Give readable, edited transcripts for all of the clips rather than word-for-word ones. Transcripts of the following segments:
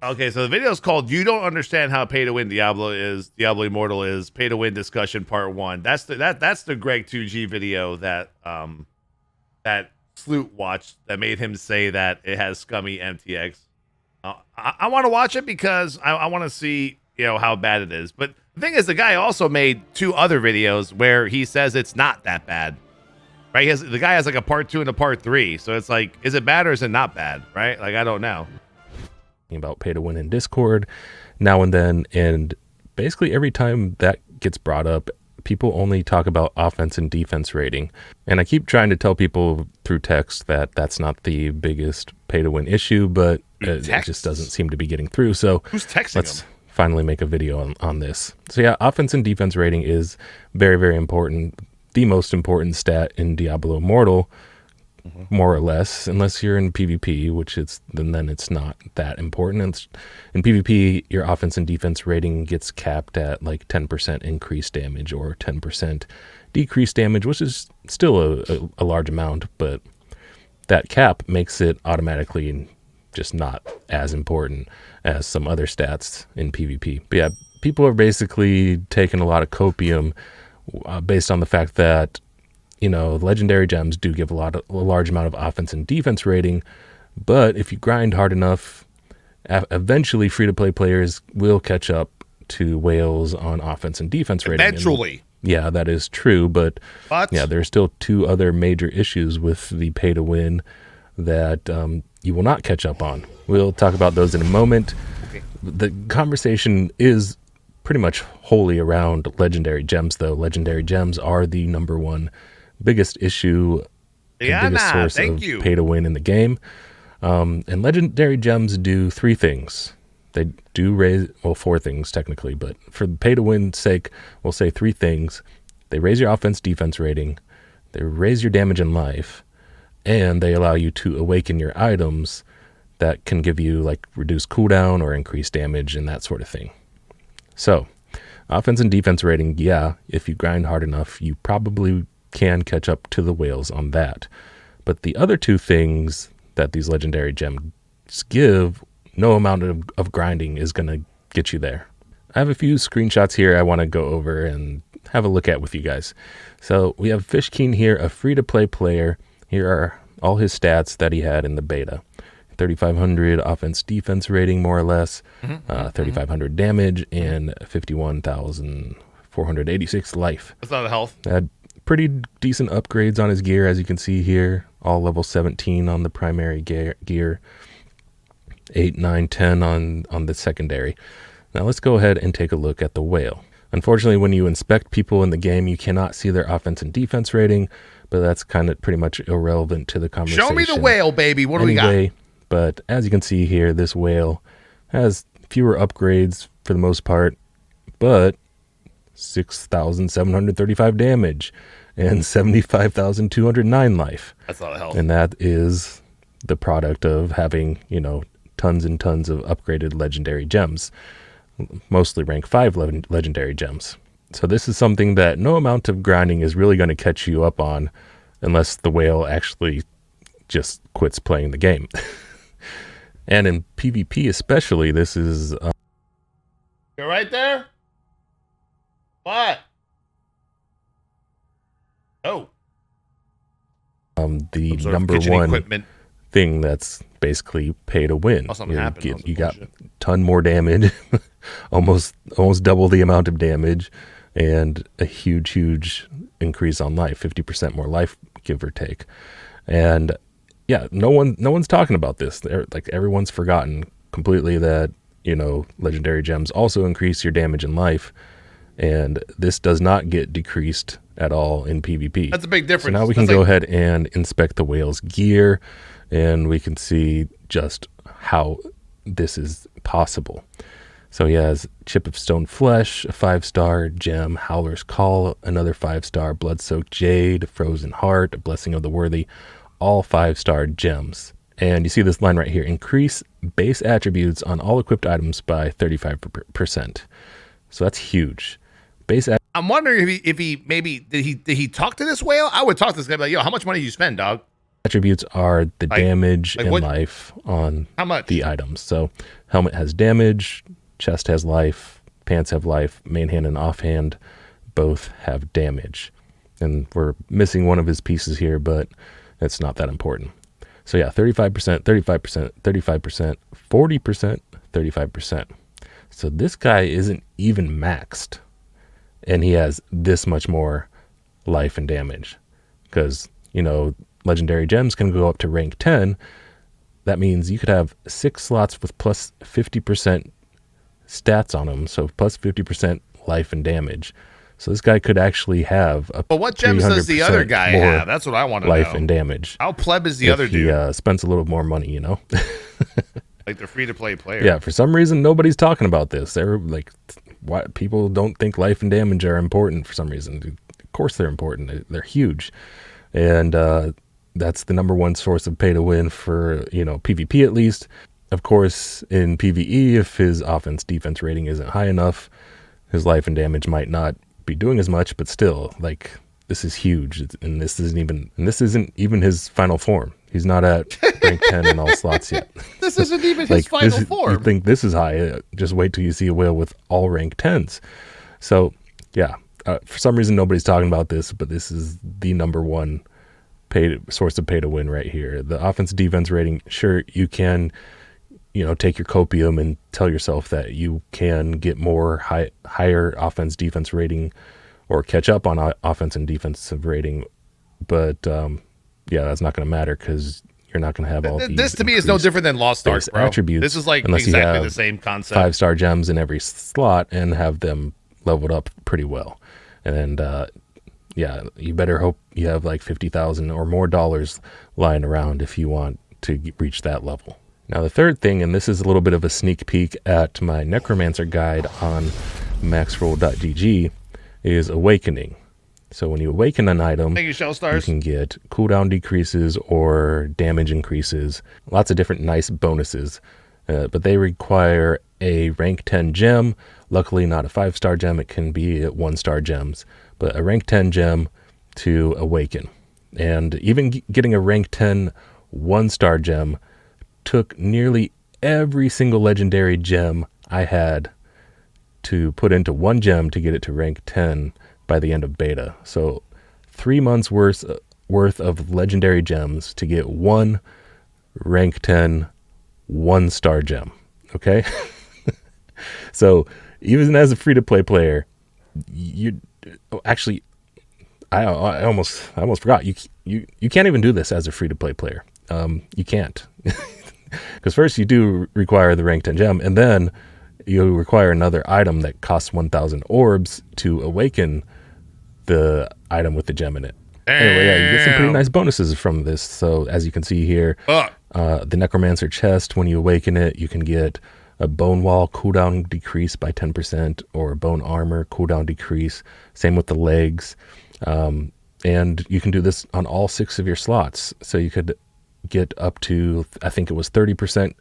Okay, so the video is called "You Don't Understand How Pay to Win Diablo Immortal is Pay to Win Discussion Part 1." That's the Gregg2g video that that Sloot watched that made him say that it has scummy MTX. I want to watch it because I want to see how bad it is. But the thing is, the guy also made 2 other videos where he says it's not that bad. Right? The guy has like a part 2 and a part 3. So it's like, is it bad or is it not bad? Right? Like, I don't know. About pay to win in Discord now and then, and basically every time that gets brought up, people only talk about offense and defense rating. And I keep trying to tell people through text that that's not the biggest pay to win issue, but it just doesn't seem to be getting through. So who's texting let's finally make a video on this. So yeah, offense and defense rating is very, very important. The most important stat in Diablo Immortal, more or less, unless you're in PvP, which then it's not that important. In PvP, your offense and defense rating gets capped at like 10% increased damage or 10% decreased damage, which is still a large amount, but that cap makes it automatically just not as important as some other stats in PvP. But yeah, people are basically taking a lot of copium based on the fact that legendary gems do give a large amount of offense and defense rating, but if you grind hard enough, eventually free-to-play players will catch up to whales on offense and defense rating. Eventually. Yeah, that is true, but yeah, there's still 2 other major issues with the pay-to-win that you will not catch up on. We'll talk about those in a moment. Okay. The conversation is pretty much wholly around legendary gems, though. Legendary gems are the #1 biggest issue and biggest source of pay to win in the game. And legendary gems do 3 things. They do raise, 4 things technically, but for the pay to win sake, we'll say 3 things. They raise your offense defense rating, they raise your damage in life, and they allow you to awaken your items that can give you like reduced cooldown or increased damage and that sort of thing. So offense and defense rating, yeah, if you grind hard enough, you probably can catch up to the whales on that. But the other 2 things that these legendary gems give, no amount of grinding is going to get you there. I have a few screenshots here I want to go over and have a look at with you guys. So we have Fishkeen here, a free-to-play player. Here are all his stats that he had in the beta. 3,500 offense defense rating, more or less, 3,500 damage, and 51,486 life. That's not a health. Had pretty decent upgrades on his gear, as you can see here. All level 17 on the primary gear, 8, 9, 10 on the secondary. Now let's go ahead and take a look at the whale. Unfortunately, when you inspect people in the game, you cannot see their offense and defense rating, but that's kind of pretty much irrelevant to the conversation. Show me the whale, baby. What do we got? But as you can see here, this whale has fewer upgrades for the most part, but 6,735 damage and 75,209 life. That's not a health. And that is the product of having, tons and tons of upgraded legendary gems, mostly rank 5 legendary gems. So this is something that no amount of grinding is really going to catch you up on unless the whale actually just quits playing the game. And in PvP especially, this is... You're right there? What? Oh. The #1 thing that's basically pay to win. You got a ton more damage, almost double the amount of damage, and a huge increase on life, 50% more life, give or take. And yeah, no one's talking about this. Like, everyone's forgotten completely that, legendary gems also increase your damage in life, and this does not get decreased at all in PvP. That's a big difference. So now we can go ahead and inspect the whale's gear, and we can see just how this is possible. So he has Chip of Stone Flesh, a 5-star gem, Howler's Call, another 5-star, Blood-Soaked Jade, Frozen Heart, a Blessing of the Worthy, all 5-star gems. And you see this line right here: increase base attributes on all equipped items by 35%. So that's huge. I'm wondering if he maybe did he talk to this whale? I would talk to this guy, like, yo, how much money did you spend, dog? attributes are the damage and what, life on how much? the items. So helmet has damage, chest has life, pants have life, main hand and offhand both have damage. And we're missing one of his pieces here, but it's not that important. So yeah, 35%, 35%, 35%, 40%, 35%. So this guy isn't even maxed, and he has this much more life and damage. Because, you know, legendary gems can go up to rank 10. That means you could have 6 slots with plus 50% stats on them, so plus 50% life and damage. So this guy could actually have a But what gems does the other guy have? That's what I want to know. Life and damage. How pleb is the other dude? He spends a little more money, you know? Like the free-to-play player. Yeah, for some reason, nobody's talking about this. They're like, why people don't think life and damage are important for some reason. Of course they're important. They're huge. And that's the number one source of pay to win for, you know, PvP at least. Of course, in PvE, if his offense-defense rating isn't high enough, his life and damage might not be doing as much, but still, like, this is huge. And this isn't even his final form. He's not at rank 10 in all slots yet. This isn't even his final form. You think this is high, just wait till you see a whale with all rank 10s. So, yeah, for some reason nobody's talking about this, but this is the number one source of pay to win right here. The offense defense rating, sure, you can, you know, take your copium and tell yourself that you can get more higher offense defense rating or catch up on offense and defensive rating, but yeah, that's not going to matter because you're not going to have all these. This to me is no different than Lost Ark, bro. Attributes. This is like exactly the same concept. 5-star gems in every slot and have them leveled up pretty well. And yeah, you better hope you have like $50,000 or more dollars lying around if you want to reach that level. Now the third thing, and this is a little bit of a sneak peek at my Necromancer guide on maxroll.gg, is Awakening. So when you awaken an item, you can get cooldown decreases or damage increases. Lots of different nice bonuses. But they require a rank 10 gem. Luckily not a 5-star gem. It can be at 1-star gems. But a rank 10 gem to awaken. And even getting a rank 10 1-star gem took nearly every single legendary gem I had to put into one gem to get it to rank 10 by the end of beta. So 3 months worth of legendary gems to get one rank 10 1-star gem. Okay. So even as a free-to-play player, you actually, I almost forgot, you can't even do this as a free-to-play player. You can't, because first you do require the rank 10 gem, and then you require another item that costs 1,000 orbs to awaken the item with the gem in it. Anyway, yeah, you get some pretty nice bonuses from this. So as you can see here, the Necromancer chest, when you awaken it, you can get a bone wall cooldown decrease by 10% or bone armor cooldown decrease. Same with the legs. And you can do this on all 6 of your slots. So you could get up to, I think it was 30%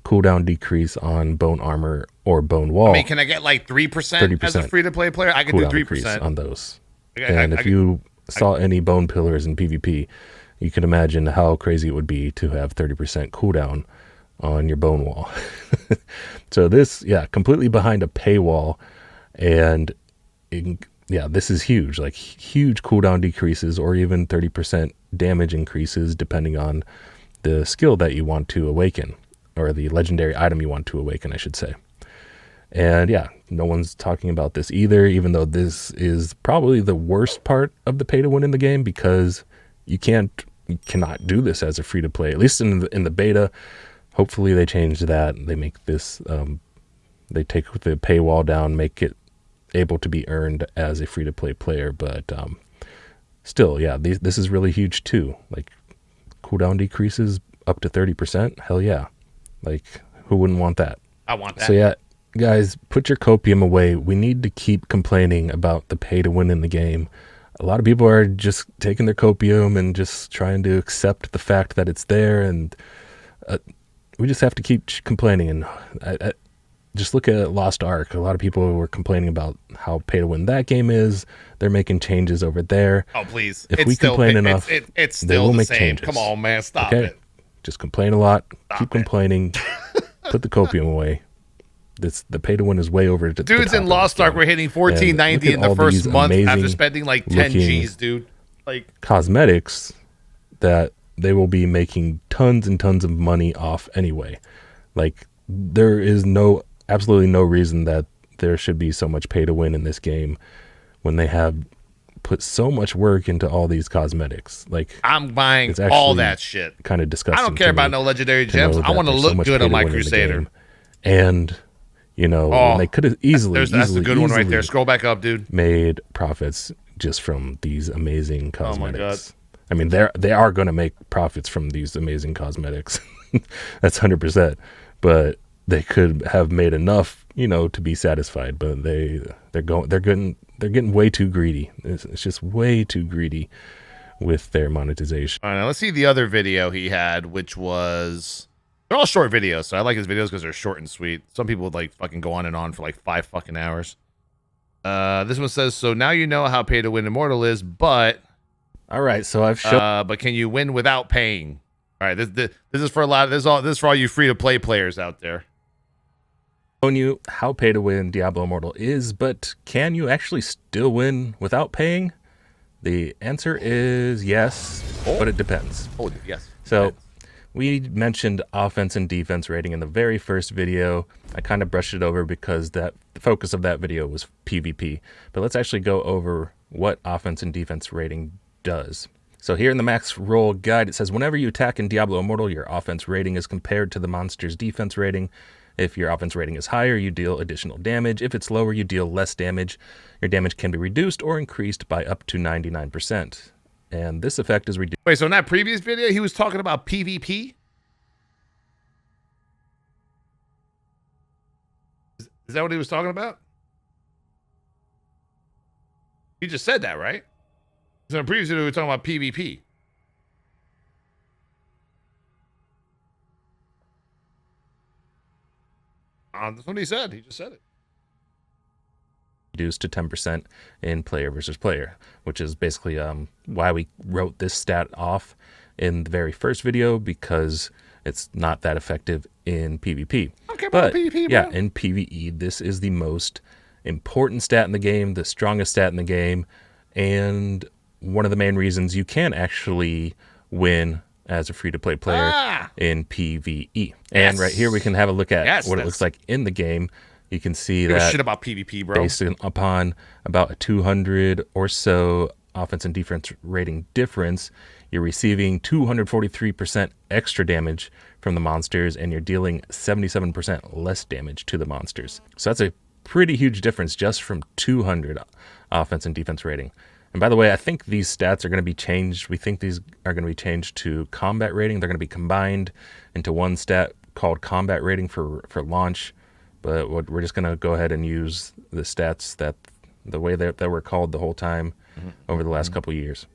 cooldown decrease on bone armor or bone wall. I mean, can I get like 3% as a free-to-play player? I can do 3% on those. And if you saw any bone pillars in PvP, you can imagine how crazy it would be to have 30% cooldown on your bone wall. So this, yeah, completely behind a paywall. And yeah, this is huge, like huge cooldown decreases or even 30% damage increases depending on the skill that you want to awaken, or the legendary item you want to awaken, I should say. And yeah, no one's talking about this either, even though this is probably the worst part of the pay to win in the game, because you cannot do this as a free to play, at least in the beta. Hopefully they change that. They make this, they take the paywall down, make it able to be earned as a free to play player. But still, yeah, this is really huge too. Like cooldown decreases up to 30%. Hell yeah. Like who wouldn't want that? I want that. So yeah, guys, put your copium away. We need to keep complaining about the pay to win in the game. A lot of people are just taking their copium and just trying to accept the fact that it's there, and we just have to keep complaining. And just look at Lost Ark. A lot of people were complaining about how pay to win that game is. They're making changes over there. Oh, please. If we complain enough, it's they still will the make same. changes. Come on, man. Stop it. Just complain a lot. Stop keep complaining. Put the copium away. The pay to win is way over. Dudes in Lost Ark were hitting $14.90 in the first month after spending like 10 G's, dude. Like cosmetics that they will be making tons and tons of money off anyway. Like there is absolutely no reason that there should be so much pay to win in this game when they have put so much work into all these cosmetics. Like I'm buying all that shit. Kind of disgusting. I don't care about no legendary gems. I want to look good on my Crusader. And when they could have easily that's the good one right there. Scroll back up, dude. Made profits just from these amazing cosmetics. Oh my God. I mean, they are going to make profits from these amazing cosmetics. That's 100%. But they could have made enough, to be satisfied. But they're getting way too greedy. It's just way too greedy with their monetization. All right, now let's see the other video he had, which was. They're all short videos, so I like his videos because they're short and sweet. Some people would like fucking go on and on for like 5 fucking hours. This one says, so now you know how pay to win Immortal is, but all right, so I've shown but can you win without paying? All right, this is for a lot. This is for all you free to play players out there. Shown you how pay to win Diablo Immortal is, but can you actually still win without paying? The answer is yes, but it depends. Oh, yes. So we mentioned offense and defense rating in the very first video. I kind of brushed it over because the focus of that video was PvP. But let's actually go over what offense and defense rating does. So here in the max roll guide, it says whenever you attack in Diablo Immortal, your offense rating is compared to the monster's defense rating. If your offense rating is higher, you deal additional damage. If it's lower, you deal less damage. Your damage can be reduced or increased by up to 99%. And this effect is reduced. Wait, so in that previous video, he was talking about PvP? Is that what he was talking about? He just said that, right? So in the previous video, we were talking about PvP. That's what he said. He just said it. Reduced to 10% in player versus player, which is basically why we wrote this stat off in the very first video, because it's not that effective in PvP. Okay, but PvP, yeah, in PvE, this is the most important stat in the game, the strongest stat in the game, and one of the main reasons you can actually win as a free-to-play player in PvE. And right here we can have a look at what it looks like in the game. You can see that shit about PvP, bro. Based upon about a 200 or so offense and defense rating difference, you're receiving 243% extra damage from the monsters, and you're dealing 77% less damage to the monsters. So that's a pretty huge difference just from 200 offense and defense rating. And by the way, I think these stats are going to be changed. We think these are going to be changed to combat rating. They're going to be combined into one stat called combat rating for launch. But we're just going to go ahead and use the stats the way that were called the whole time over the last couple of years.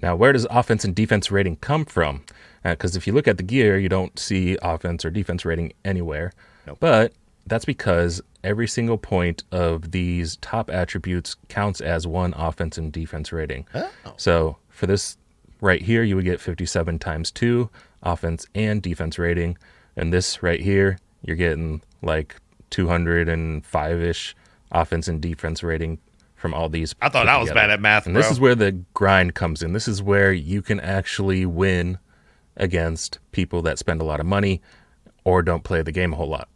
Now, where does offense and defense rating come from? Because if you look at the gear, you don't see offense or defense rating anywhere. Nope. But that's because every single point of these top attributes counts as one offense and defense rating. Oh. So for this right here, you would get 57 times 2 offense and defense rating. And this right here, you're getting like 205-ish offense and defense rating from all these. I thought I was bad at math, and this is where the grind comes in. This is where you can actually win against people that spend a lot of money or don't play the game a whole lot.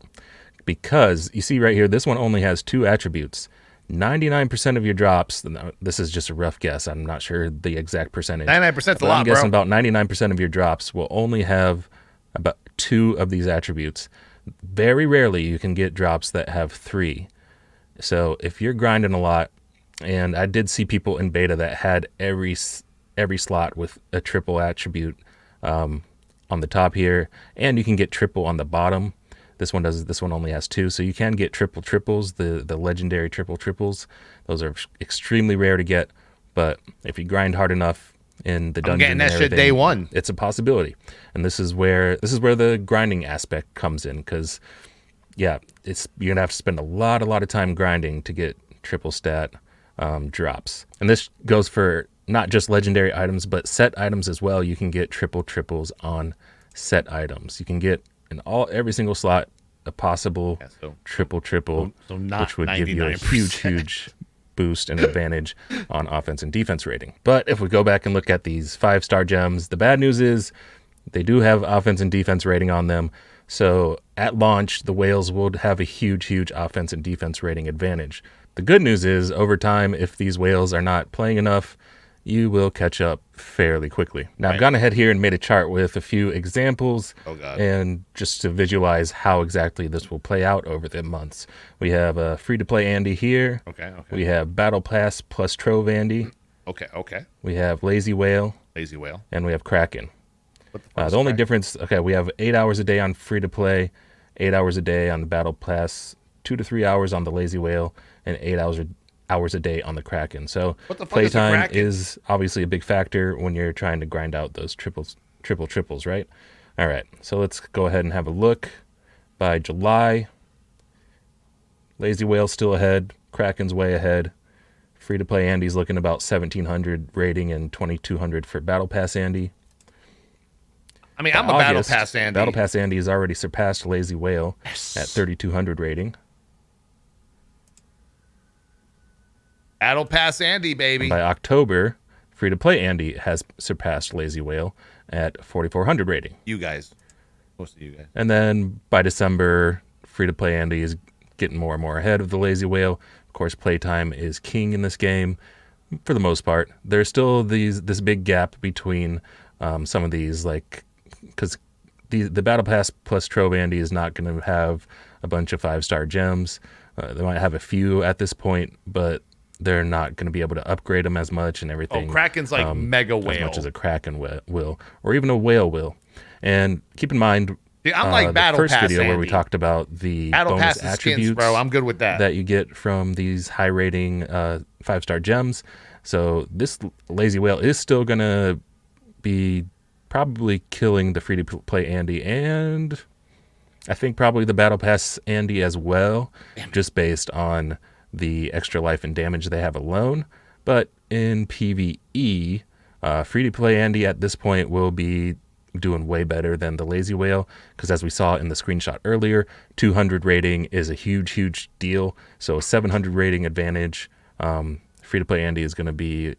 Because you see right here, this one only has 2 attributes. 99% of your drops, this is just a rough guess, I'm not sure the exact percentage. 99% is a lot, bro. I'm guessing about 99% of your drops will only have about 2 of these attributes. Very rarely you can get drops that have 3. So if you're grinding a lot, and I did see people in beta that had every slot with a triple attribute on the top here, and you can get triple on the bottom. This one does. This one only has 2, so you can get triple triples, the legendary triple triples. Those are extremely rare to get, but if you grind hard enough in the dungeon, I'm getting that shit day one. It's a possibility, and this is where the grinding aspect comes in, because yeah, you're gonna have to spend a lot of time grinding to get triple stat drops. And this goes for not just legendary items, but set items as well. You can get triples on set items. You can get in every single slot a possible triple, which would give you a huge boost and advantage on offense and defense rating. But if we go back and look at these 5-star gems, the bad news is they do have offense and defense rating on them. So at launch, the whales will have a huge offense and defense rating advantage. The good news is, over time, if these whales are not playing enough, you will catch up fairly quickly. Now, I've gone ahead here and made a chart with a few examples, and just to visualize how exactly this will play out over the months. We have a free-to-play Andy here. We have Battle Pass plus Trove Andy. We have Lazy Whale. And we have Kraken. The only difference, we have 8 hours a day on free-to-play, 8 hours a day on the Battle Pass, 2 to 3 hours on the Lazy Whale, and 8 hours a day on the Kraken. So playtime is obviously a big factor when you're trying to grind out those triples, right? All right, so let's go ahead and have a look. By July, Lazy Whale's still ahead, Kraken's way ahead. Free-to-play Andy's looking about 1,700 rating and 2,200 for Battle Pass Andy. I mean, I'm a Battle Pass Andy. Battle Pass Andy has already surpassed Lazy Whale at 3,200 rating. Battle Pass Andy, baby. And by October, free-to-play Andy has surpassed Lazy Whale at 4,400 rating. Most of you guys. And then by December, free-to-play Andy is getting more and more ahead of the Lazy Whale. Of course, playtime is king in this game for the most part. There's still this big gap between some of these, like, because the Battle Pass plus Trove Andy is not going to have a bunch of 5-star gems. They might have a few at this point, but they're not going to be able to upgrade them as much and everything. Oh, Kraken's like Mega Whale. As much as a Kraken will, or even a whale will. And keep in mind, I'm like the first Pass video Andy. where we talked about the Battle bonus Pass attributes, skins, bro. I'm good with that you get from these high rating 5-star gems. So this Lazy Whale is still going to be probably killing the free-to-play Andy, and I think probably the Battle Pass Andy as well, just based on the extra life and damage they have alone. But in PvE, free-to-play Andy at this point will be doing way better than the Lazy Whale, because as we saw in the screenshot earlier, 200 rating is a huge deal. So a 700 rating advantage. Free-to-play Andy is going to be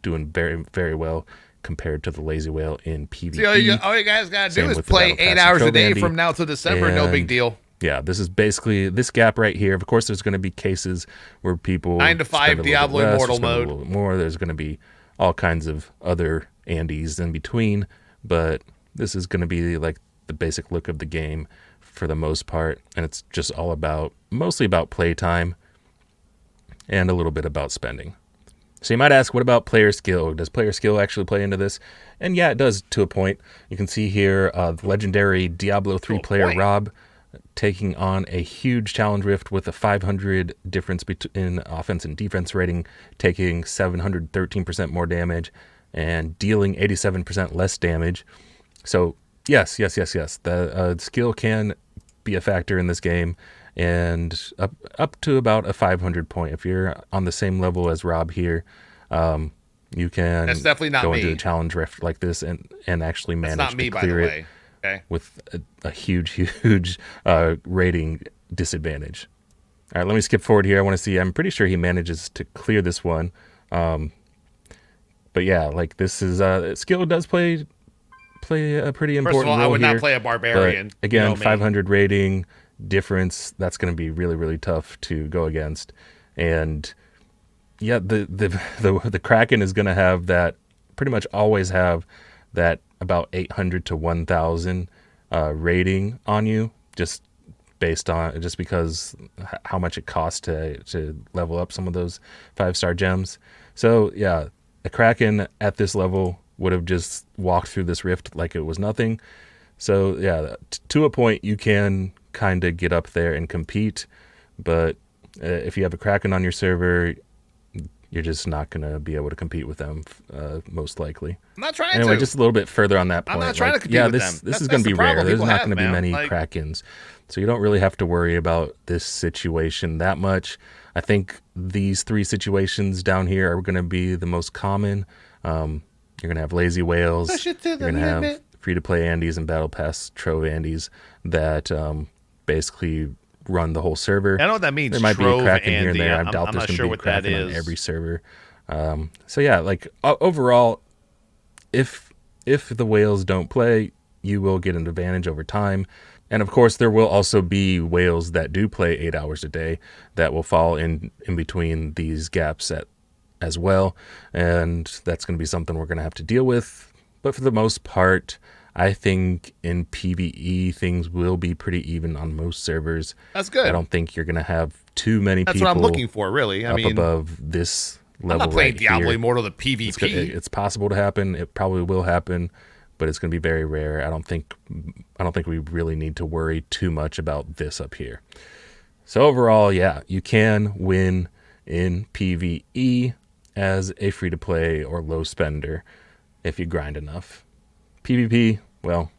doing very well compared to the Lazy Whale in PvE. See, all you guys got to do is play 8 hours a day from now to December. No big deal. Yeah, this is basically this gap right here. Of course, there's going to be cases where people 9 to 5 Diablo Immortal mode. A little bit more. There's going to be all kinds of other Andys in between, but this is going to be like the basic look of the game for the most part, and it's just mostly about playtime and a little bit about spending. So you might ask, what about player skill? Does player skill actually play into this? And yeah, it does to a point. You can see here the legendary Diablo 3 player Rob taking on a huge challenge rift with a 500 difference in offense and defense rating, taking 713% more damage and dealing 87% less damage. So yes, the skill can be a factor in this game, and up to about a 500 point. If you're on the same level as Rob here, you can That's definitely not go me. into a challenge rift like this and actually manage to clear it. Okay. With a huge rating disadvantage. All right, let me skip forward here. I want to see. I'm pretty sure he manages to clear this one. But yeah, like this is skill does play a pretty important role here. First of all, I would not play a barbarian. But again, 500 rating difference. That's going to be really tough to go against. And yeah, the Kraken is going to have that. Pretty much always have that about 800 to 1,000 rating on you, just because how much it costs to level up some of those 5-star gems. So yeah, a Kraken at this level would have just walked through this rift like it was nothing. So yeah, to a point you can kind of get up there and compete, but if you have a Kraken on your server, you're just not going to be able to compete with them, most likely. I'm not trying anyway, to. just a little bit further on that point. I'm not trying to compete with them. This is going to be rare. There's not going to be many like, Krakens. So you don't really have to worry about this situation that much. I think these 3 situations down here are going to be the most common. You're going to have lazy whales. You're going to have free-to-play Andes and Battle Pass Trove Andes that basically run the whole server. I know what that means. There might be a Kraken here and there. I doubt I'm there's not going sure to be a what that Kraken is on every server. So yeah, like overall, if the whales don't play, you will get an advantage over time. And of course, there will also be whales that do play 8 hours a day that will fall in between these gaps as well. And that's going to be something we're going to have to deal with. But for the most part, I think in PvE, things will be pretty even on most servers. That's good. I don't think you're going to have too many people. That's what I'm looking for, really. I mean, above this level. I'm not playing right Diablo here. Immortal the PvP. It's possible to happen. It probably will happen, but it's going to be very rare. I don't think we really need to worry too much about this up here. So overall, yeah, you can win in PvE as a free-to-play or low spender if you grind enough. PvP, well,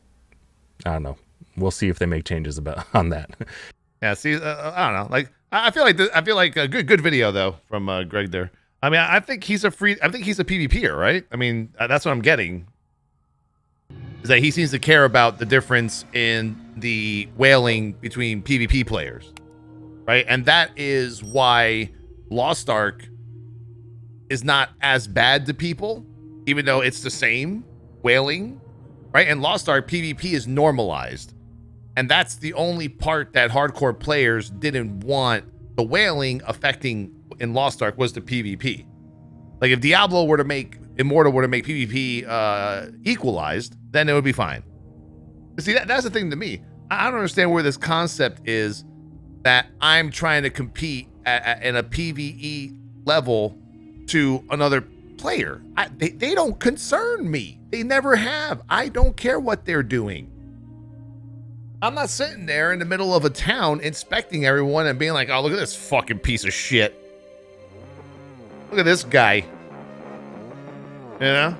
I don't know. We'll see if they make changes on that. Yeah, see, I don't know. Like, I feel like a good video though from Greg there. I mean, I think he's a PvPer, right? I mean, that's what I'm getting. Is that he seems to care about the difference in the whaling between PvP players, right? And that is why Lost Ark is not as bad to people, even though it's the same whaling, right? And Lost Ark PvP is normalized. And that's the only part that hardcore players didn't want the whaling affecting in Lost Ark was the PvP. Like if Diablo were to make Immortal were to make PvP equalized, then it would be fine. But see, that's the thing to me. I don't understand where this concept is that I'm trying to compete in a PvE level to another player. They don't concern me. They never have. I don't care what they're doing. I'm not sitting there in the middle of a town inspecting everyone and being like, oh, look at this fucking piece of shit. Look at this guy. You know?